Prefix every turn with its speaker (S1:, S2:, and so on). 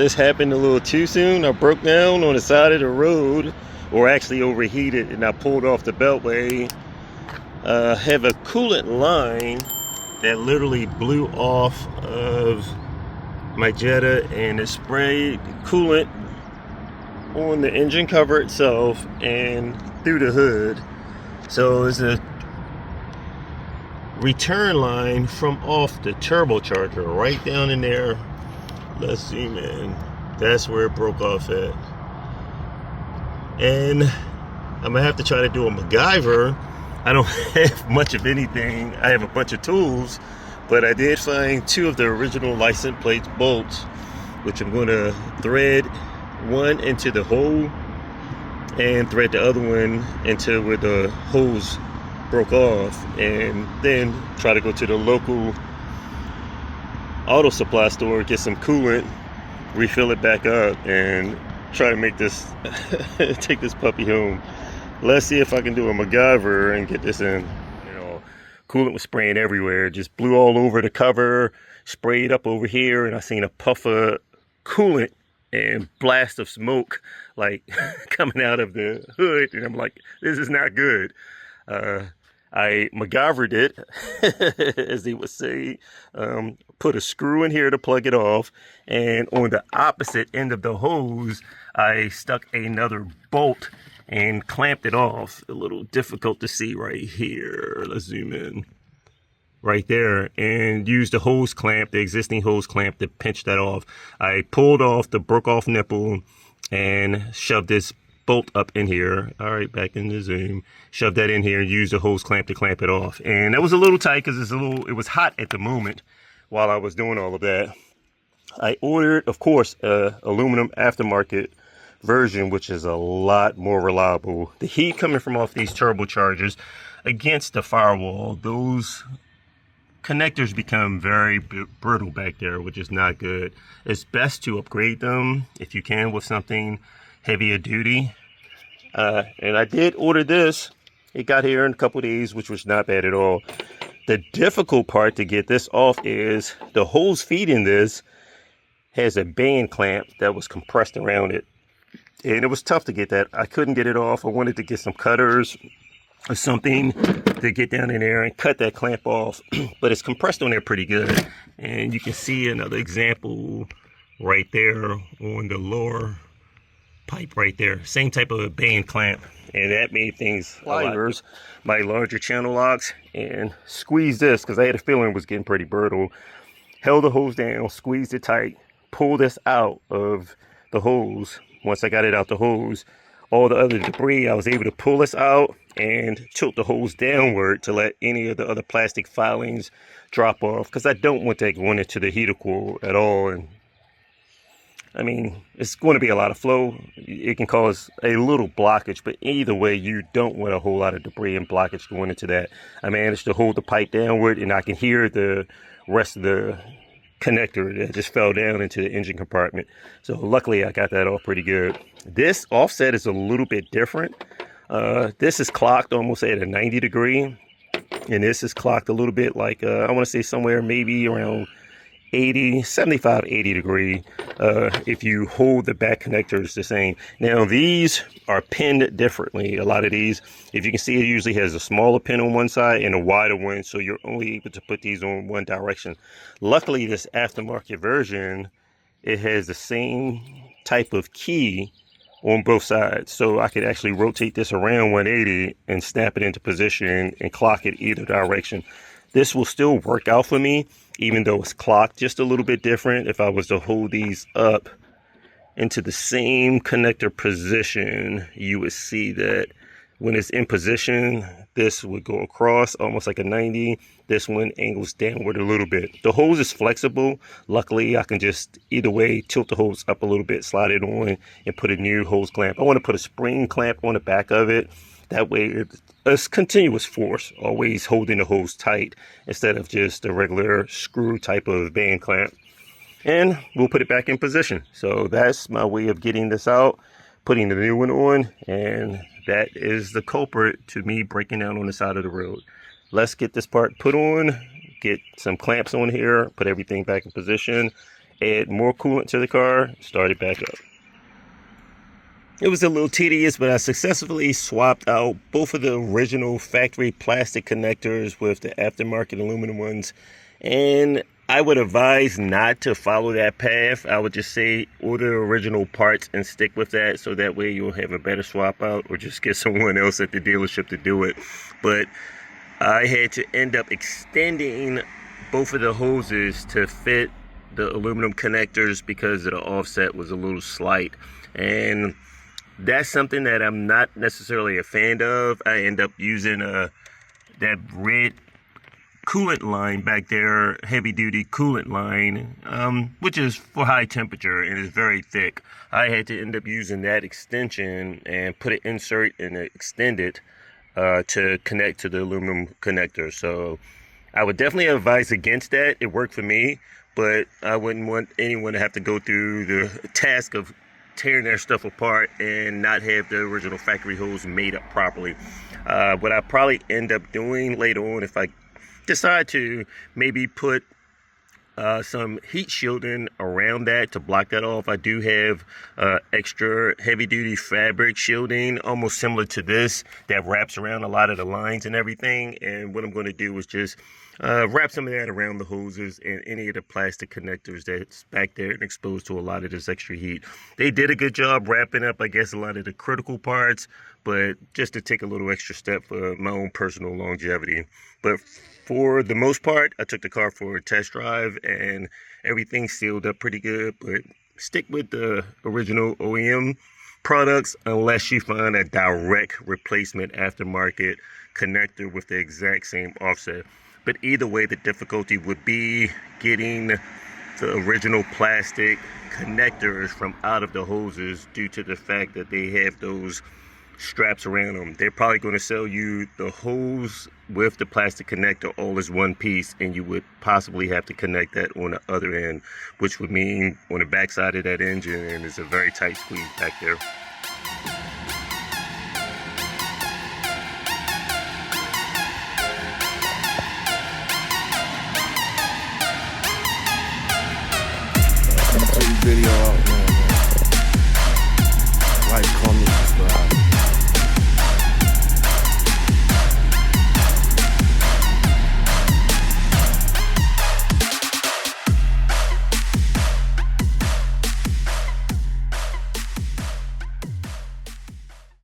S1: This happened a little too soon. I broke down on the side of the road, or actually overheated, and I pulled off the beltway. Have a coolant line that literally blew off of my Jetta, and it sprayed coolant on the engine cover itself and through the hood. So it's a return line from off the turbocharger right down in there. Let's zoom in. That's where it broke off at. And I'm gonna have to try to do a MacGyver. I don't have much of anything. I have a bunch of tools, but I did find two of the original license plate bolts, which I'm gonna thread one into the hole and thread the other one into where the hose broke off, and then try to go to the local auto supply store, get some coolant, refill it back up, and try to make this take this puppy home. Let's see if I can do a MacGyver and get this in. You know, coolant was spraying everywhere, just blew all over the cover, sprayed up over here, and I seen a puff of coolant and blast of smoke like coming out of the hood, and I'm like, this is not good. I MacGyvered it, as they would say, put a screw in here to plug it off, and on the opposite end of the hose, I stuck another bolt and clamped it off. A little difficult to see right here. Let's zoom in. Right there, and used the hose clamp, the existing hose clamp, to pinch that off. I pulled off the broke off nipple and shoved this bolt up in here. All right, back in the zoom. Shoved that in here and used the hose clamp to clamp it off. And that was a little tight because it was hot at the moment while I was doing all of that. I ordered, of course, a aluminum aftermarket version, which is a lot more reliable. The heat coming from off these turbochargers against the firewall, those connectors become very brittle back there, which is not good. It's best to upgrade them if you can with something heavier duty. And I did order this. It got here in a couple days, which was not bad at all. The difficult part to get this off is the hose feeding this has a band clamp that was compressed around it, and it was tough to get that. I couldn't get it off. I wanted to get some cutters or something to get down in there and cut that clamp off, but it's compressed on there pretty good. And you can see another example right there on the lower pipe right there. Same type of band clamp, and that made things pliers, my larger channel locks, and squeezed this because I had a feeling it was getting pretty brittle. Held the hose down, squeezed it tight, pulled this out of the hose. Once I got it out the hose, all the other debris, I was able to pull this out and tilt the hose downward to let any of the other plastic filings drop off, because I don't want that going into the heater coil at all. And I mean, it's going to be a lot of flow. It can cause a little blockage, but either way, you don't want a whole lot of debris and blockage going into that. I managed to hold the pipe downward, and I can hear the rest of the connector that just fell down into the engine compartment. So luckily, I got that off pretty good. This offset is a little bit different. This is clocked almost at a 90 degree, and this is clocked a little bit like, I want to say somewhere maybe around 75, 80 degree, if you hold the back connectors the same. Now these are pinned differently. A lot of these, if you can see, it usually has a smaller pin on one side and a wider one, so you're only able to put these on one direction. Luckily, this aftermarket version, it has the same type of key on both sides, so I could actually rotate this around 180 and snap it into position and clock it either direction. This will still work out for me, even though it's clocked just a little bit different. If I was to hold these up into the same connector position, you would see that when it's in position, this would go across almost like a 90. This one angles downward a little bit. The hose is flexible. Luckily, I can just either way tilt the hose up a little bit, slide it on, and put a new hose clamp. I want to put a spring clamp on the back of it. That way, it's continuous force, always holding the hose tight instead of just a regular screw type of band clamp. And we'll put it back in position. So that's my way of getting this out, putting the new one on, and that is the culprit to me breaking down on the side of the road. Let's get this part put on, get some clamps on here, put everything back in position, add more coolant to the car, start it back up. It was a little tedious, but I successfully swapped out both of the original factory plastic connectors with the aftermarket aluminum ones. And I would advise not to follow that path. I would just say order the original parts and stick with that, so that way you'll have a better swap out, or just get someone else at the dealership to do it. But I had to end up extending both of the hoses to fit the aluminum connectors because the offset was a little slight. And that's something that I'm not necessarily a fan of. I end up using that red coolant line back there, heavy duty coolant line, which is for high temperature and is very thick. I had to end up using that extension and put an insert and extend it to connect to the aluminum connector. So I would definitely advise against that. It worked for me, but I wouldn't want anyone to have to go through the task of tearing their stuff apart and not have the original factory hose made up properly. What I probably end up doing later on, if I decide to maybe put some heat shielding around that to block that off. I do have extra heavy duty fabric shielding, almost similar to this, that wraps around a lot of the lines and everything. And what I'm going to do is just wrap some of that around the hoses and any of the plastic connectors that's back there and exposed to a lot of this extra heat. They did a good job wrapping up, I guess, a lot of the critical parts, but just to take a little extra step for my own personal longevity. But for the most part, I took the car for a test drive and everything sealed up pretty good. But stick with the original OEM products unless you find a direct replacement aftermarket connector with the exact same offset. But either way, the difficulty would be getting the original plastic connectors from out of the hoses due to the fact that they have those straps around them. They're probably going to sell you the hose with the plastic connector all as one piece, and you would possibly have to connect that on the other end, which would mean on the back side of that engine, and it's a very tight squeeze back there.
S2: Video